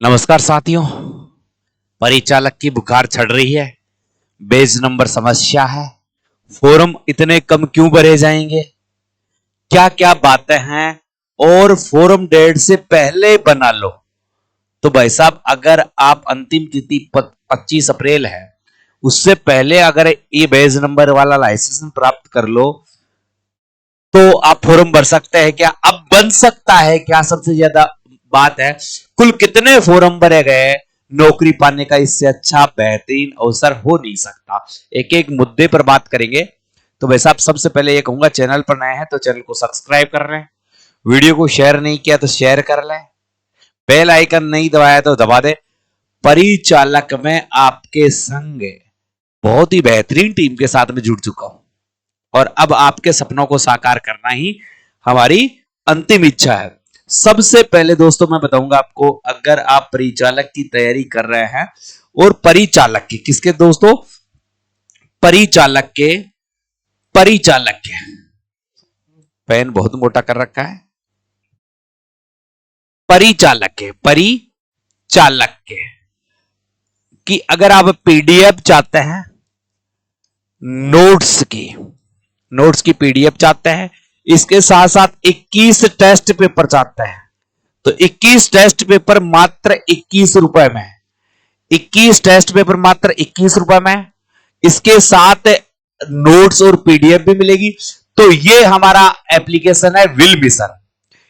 नमस्कार साथियों। परिचालक की बुखार चढ़ रही है, पेज नंबर समस्या है, फोरम इतने कम क्यों भरे जाएंगे, क्या क्या बातें हैं और फोरम डेट से पहले बना लो। तो भाई साहब, अगर आप अंतिम तिथि 25 अप्रैल है, उससे पहले अगर ये पेज नंबर वाला लाइसेंस प्राप्त कर लो तो आप फोरम भर सकते हैं क्या? अब बन सकता है क्या, सबसे ज्यादा बात है। कुल कितने फोरम भरे गए, नौकरी पाने का इससे अच्छा बेहतरीन अवसर हो नहीं सकता। एक एक मुद्दे पर बात करेंगे। तो वैसे आप सबसे पहले ये कहूंगा, चैनल पर नए हैं तो चैनल को सब्सक्राइब कर लें, वीडियो को शेयर नहीं किया तो शेयर कर लें, बेल आइकन नहीं दबाया तो दबा दे। परिचालक में आपके संग बहुत ही बेहतरीन टीम के साथ में जुड़ चुका हूं और अब आपके सपनों को साकार करना ही हमारी अंतिम इच्छा है। सबसे पहले दोस्तों मैं बताऊंगा आपको, अगर आप परिचालक की तैयारी कर रहे हैं और परिचालक की किसके दोस्तों, परिचालक के पेन बहुत मोटा कर रखा है, परिचालक के कि अगर आप पीडीएफ चाहते हैं, नोट्स की पीडीएफ चाहते हैं, इसके साथ साथ 21 टेस्ट पेपर चाहते हैं, तो 21 टेस्ट पेपर मात्र 21 रुपए में, 21 टेस्ट पेपर मात्र 21 रुपए में, इसके साथ नोट्स और पीडीएफ भी मिलेगी। तो ये हमारा एप्लीकेशन है विल मिशन,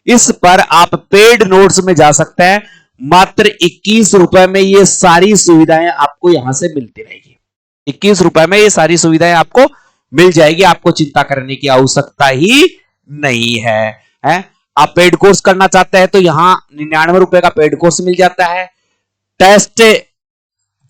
इस पर आप पेड नोट्स में जा सकते हैं। मात्र 21 रुपए में ये सारी सुविधाएं आपको यहां से मिलती रहेगी। 21 रुपए में ये सारी सुविधाएं आपको मिल जाएगी, आपको चिंता करने की आवश्यकता ही नहीं है। आप पेड कोर्स करना चाहते हैं तो यहां 99 रुपए का पेड कोर्स मिल जाता है। टेस्ट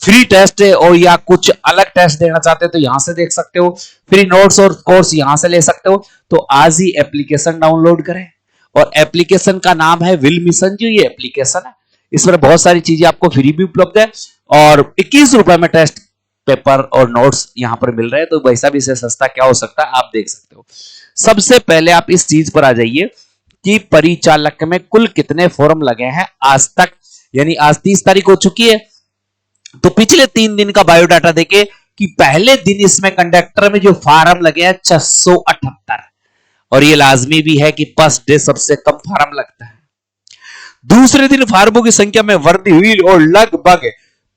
फ्री टेस्ट और या कुछ अलग टेस्ट देना चाहते हैं तो यहां से देख सकते हो, फ्री नोट्स और कोर्स यहां से ले सकते हो। तो आज ही एप्लीकेशन डाउनलोड करें और एप्लीकेशन का नाम है विल मिशन। जो ये एप्लीकेशन है इस पर बहुत सारी चीजें आपको फ्री भी उपलब्ध है और 21 रुपए में टेस्ट पेपर और नोट्स यहां पर मिल रहे हैं। तो वैसा भी इसे सस्ता क्या हो सकता है, आप देख सकते हो। सबसे पहले आप इस चीज पर आ जाइए कि परिचालक में कुल कितने फोरम लगे हैं आज तक, यानी आज 30 तारीख हो चुकी है, तो पिछले 3 दिन का बायोडाटा देखे कि पहले दिन इसमें कंडक्टर में जो फार्म लगे हैं 678, और ये लाजमी भी है कि फर्स्ट डे सबसे कम फार्म लगता है। दूसरे दिन फार्मों की संख्या में वृद्धि हुई और लगभग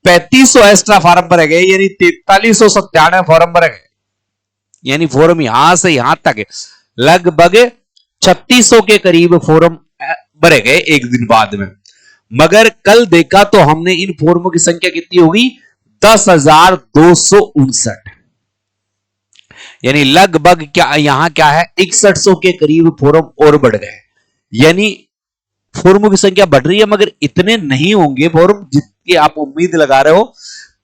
3500 एक्स्ट्रा फार्म भरे गए, यानी 4397 फार्म भरे गए, यानी फॉर्म यहां से यहां तक लगभग 3600 के करीब फॉर्म भरे गए एक दिन बाद में। मगर कल देखा तो हमने इन फॉर्मों की संख्या कितनी होगी, 10,259, यानी लगभग क्या यहां क्या है 6100 के करीब फॉर्म और बढ़ गए। यानी फॉर्मों की संख्या बढ़ रही है मगर इतने नहीं होंगे फॉर्म जितनी आप उम्मीद लगा रहे हो।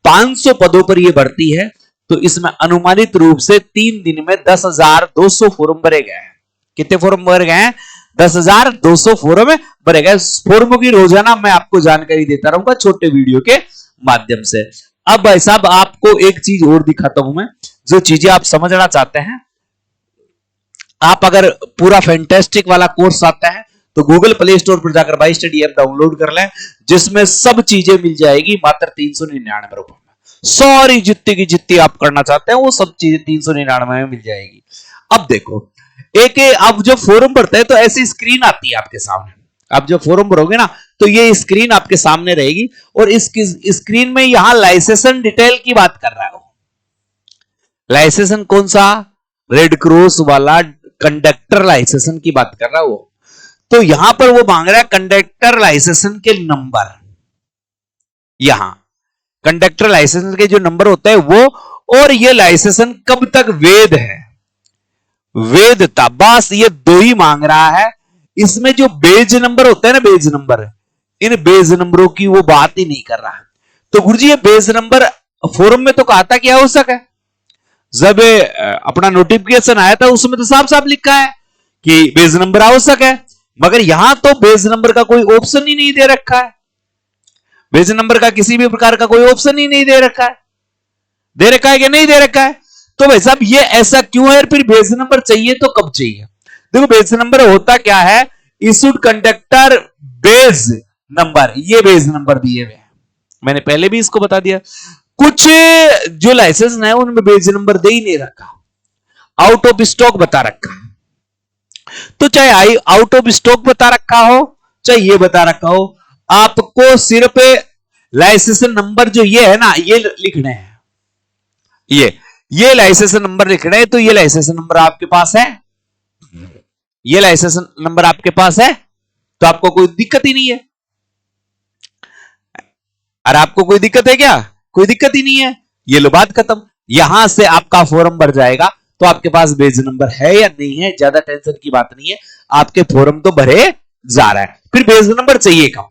500 पदों पर यह बढ़ती है तो इसमें अनुमानित रूप से 3 दिन में 10,200 फॉर्म भरे गए हैं। कितने फॉर्म भरे गए हैं, 10,200 फॉर्म भरे गए। फॉर्मों की रोजाना मैं आपको जानकारी देता रहूंगा छोटे वीडियो के माध्यम से। अब भाई साहब आपको एक चीज और दिखाता हूं मैं, जो चीजें आप समझना चाहते हैं। आप अगर पूरा फैंटास्टिक वाला कोर्स आता है तो गूगल प्ले स्टोर पर जाकर बाई स्टडी ऐप डाउनलोड कर लें, जिसमें सब चीजें मिल जाएगी मात्र 399 रुपए में। सॉरी, जितनी की जितनी आप करना चाहते हैं वो सब चीजें 399 में मिल जाएगी। अब देखो, एक आप जब फॉर्म भरते हैं तो ऐसी स्क्रीन आती है आपके सामने। आप जब फॉर्म भरोगे ना तो ये स्क्रीन आपके सामने रहेगी और इस स्क्रीन में यहां लाइसेंस डिटेल की बात कर रहा है। लाइसेंस कौन सा, रेड क्रॉस वाला कंडक्टर लाइसेंस की बात कर रहा है वो। तो यहां पर वो मांग रहा है कंडक्टर लाइसेंस के नंबर। यहां कंडक्टर लाइसेंस के जो नंबर होता है वो, और ये लाइसेंस कब तक वैध है, वैधता, बस ये दो ही मांग रहा है। इसमें जो बेज नंबर होता है ना, बेज नंबर, इन बेज नंबरों की वो बात ही नहीं कर रहा है। तो गुरुजी ये बेज नंबर फॉर्म में तो कहा था कि आवश्यक है, जब अपना नोटिफिकेशन आया था उसमें तो साफ साफ लिखा है कि बेज नंबर आवश्यक है, मगर यहां तो बेज नंबर का कोई ऑप्शन ही नहीं दे रखा है। बेज नंबर का किसी भी प्रकार का कोई ऑप्शन ही नहीं दे रखा है। दे रखा है कि नहीं दे रखा है? तो भाई साहब ये ऐसा क्यों है? फिर बेज नंबर चाहिए तो कब चाहिए? देखो बेज नंबर होता क्या है, इशूड कंडक्टर बेज नंबर, ये बेस नंबर दिए हुए हैं। मैंने पहले भी इसको बता दिया। कुछ जो लाइसेंस है उनमें बेस नंबर दे ही नहीं रखा, आउट ऑफ स्टॉक बता रखा है। तो चाहे आउट ऑफ स्टॉक बता रखा हो, चाहे ये बता रखा हो, आपको सिर्फ लाइसेंस नंबर जो ये है ना, ये लिखने हैं। ये लाइसेंस नंबर लिखना है। तो ये लाइसेंस नंबर आपके पास है, ये लाइसेंस नंबर आपके पास है, तो आपको कोई दिक्कत ही नहीं है। और आपको कोई दिक्कत है क्या? कोई दिक्कत ही नहीं है। ये लो बात खत्म। यहां से आपका फॉर्म भर जाएगा, तो आपके पास बेस नंबर है या नहीं है, ज्यादा टेंशन की बात नहीं है। आपके फॉर्म तो भरे जा रहा है। फिर बेस नंबर चाहिए कब?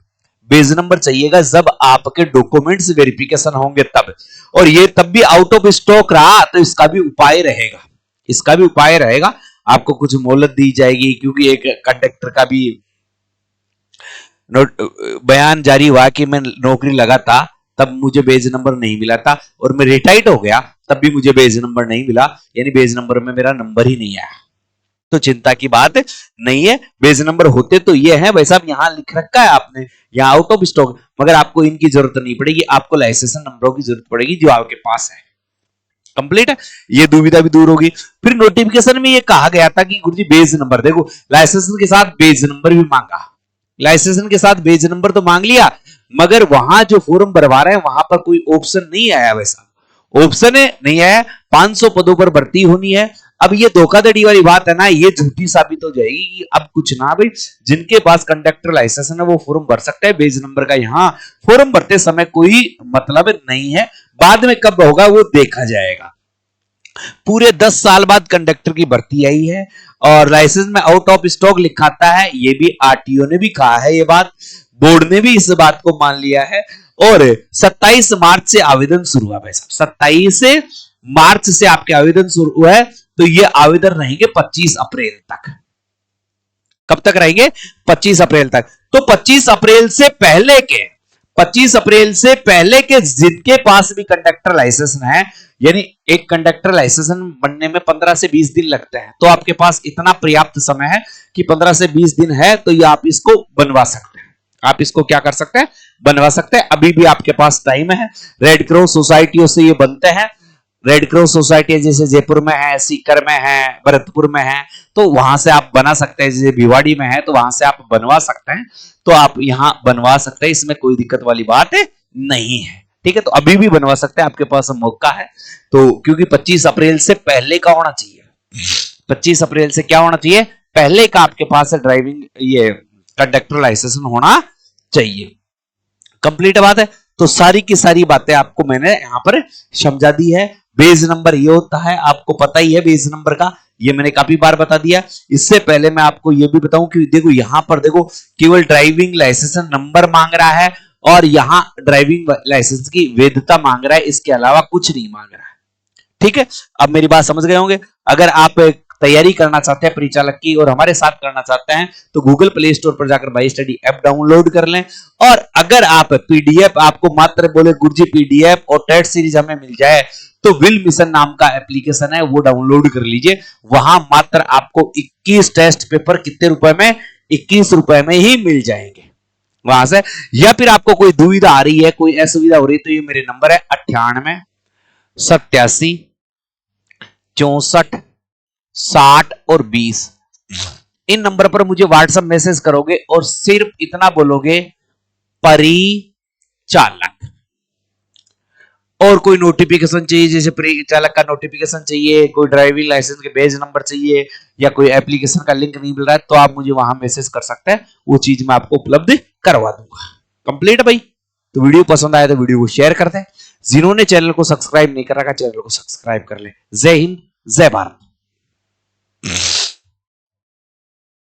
बेस नंबर चाहिएगा जब आपके डॉक्यूमेंट्स वेरिफिकेशन होंगे तब। और ये तब भी आउट ऑफ स्टॉक रहा तो इसका भी उपाय रहेगा, इसका भी उपाय रहेगा। आपको कुछ मोहलत दी जाएगी, क्योंकि एक कंडक्टर का भी बयान जारी हुआ कि मैं नौकरी लगा था तब मुझे बेस नंबर नहीं मिला था, और मैं रिटायर्ड हो गया तब भी मुझे बेस नंबर नहीं मिला, यानी बेस नंबर में मेरा नंबर ही नहीं आया। तो चिंता की बात नहीं है। बेस नंबर होते तो ये है भाई साहब, यहां लिख रखा है आपने, यहां आउट ऑफ स्टॉक, मगर आपको इनकी जरूरत नहीं पड़ेगी, आपको लाइसेंस नंबरों की जरूरत पड़ेगी जो आपके पास है। कंप्लीट है, ये दुविधा भी दूर होगी। फिर नोटिफिकेशन में ये कहा गया था कि गुरुजी बेस नंबर, देखो लाइसेंस के साथ बेस नंबर भी मांगा, लाइसेंस के साथ बेस नंबर तो मांग लिया, मगर वहां जो फॉर्म भरवा रहे हैं वहां पर कोई ऑप्शन नहीं आया। वैसा ऑप्शन नहीं आया। 500 पदों पर भर्ती होनी है। अब ये धोखाधड़ी वाली बात है ना, ये झूठी साबित हो जाएगी कि अब कुछ ना भाई, जिनके पास कंडक्टर लाइसेंस है ना वो फॉर्म भर सकता है बेस नंबर का। यहाँ फॉर्म भरते समय कोई मतलब नहीं है, बाद में कब होगा वो देखा जाएगा। पूरे 10 साल बाद कंडक्टर की भर्ती आई है और लाइसेंस में आउट ऑफ स्टॉक लिखाता है। ये भी आरटीओ ने भी कहा है, ये बात बोर्ड ने भी इस बात को मान लिया है। और 27 मार्च से आवेदन शुरू हुआ भाई साहब, 27 मार्च से आपके आवेदन शुरू हुआ है। तो ये आवेदन रहेंगे 25 अप्रैल तक। कब तक रहेंगे? 25 अप्रैल तक। तो 25 अप्रैल से पहले के, 25 अप्रैल से पहले के जिनके पास भी कंडक्टर लाइसेंस है, यानी एक कंडक्टर लाइसेंस बनने में 15 से 20 दिन लगते हैं, तो आपके पास इतना पर्याप्त समय है कि 15 से 20 दिन है, तो ये आप इसको बनवा सकते हैं। आप इसको क्या कर सकते हैं? बनवा सकते हैं। अभी भी आपके पास टाइम है। रेड क्रॉस सोसाइटियों से ये बनते हैं। रेड क्रॉस सोसाइटी जैसे जयपुर में है, सीकर में है, भरतपुर में है, तो वहां से आप बना सकते हैं। जैसे भिवाड़ी में है तो वहां से आप बनवा सकते हैं, तो आप यहां बनवा सकते हैं, इसमें कोई दिक्कत वाली बात नहीं है। ठीक है, तो अभी भी बनवा सकते हैं, आपके पास मौका है। तो क्योंकि 25 अप्रैल से पहले का होना चाहिए, 25 अप्रैल से क्या होना चाहिए? पहले का आपके पास ड्राइविंग ये कंडक्टर लाइसेंस होना चाहिए। कंप्लीट बात है। तो सारी की सारी बातें आपको मैंने यहां पर समझा दी है। बेस नंबर ये होता है, आपको पता ही है बेस नंबर का, ये मैंने काफी बार बता दिया। इससे पहले मैं आपको ये भी बताऊं कि देखो यहां पर देखो केवल ड्राइविंग लाइसेंस नंबर मांग रहा है और यहां ड्राइविंग लाइसेंस की वैधता मांग रहा है, इसके अलावा कुछ नहीं मांग रहा है। ठीक है, अब मेरी बात समझ गए होंगे। अगर आप तैयारी करना चाहते हैं परिचालक की और हमारे साथ करना चाहते हैं तो गूगल प्ले स्टोर पर जाकर बाई स्टडी ऐप डाउनलोड कर लें। और अगर आप पीडीएफ, आपको मात्र बोले गुरुजी पीडीएफ और टेट सीरीज हमें मिल जाए, तो विल मिशन नाम का एप्लीकेशन है, वो डाउनलोड कर लीजिए। वहां मात्र आपको 21 टेस्ट पेपर कितने रुपए में? 21 रुपए में ही मिल जाएंगे वहां से। या फिर आपको कोई दुविधा आ रही है, कोई असुविधा हो रही है, तो ये मेरे नंबर है 98 87 64 60 और 20। इन नंबर पर मुझे व्हाट्सएप मैसेज करोगे और सिर्फ इतना बोलोगे परिचालक, और कोई नोटिफिकेशन चाहिए, जैसे परिचालक का नोटिफिकेशन चाहिए, कोई ड्राइविंग लाइसेंस के पेज नंबर चाहिए, या कोई एप्लीकेशन का लिंक नहीं मिल रहा है, तो आप मुझे वहां मैसेज कर सकते हैं, वो चीज मैं आपको उपलब्ध करवा दूंगा। कंप्लीट भाई। तो वीडियो पसंद आया तो वीडियो को शेयर कर दें। जिन्होंने चैनल को सब्सक्राइब नहीं कर रखा, चैनल को सब्सक्राइब कर ले। जय हिंद, जय भारत।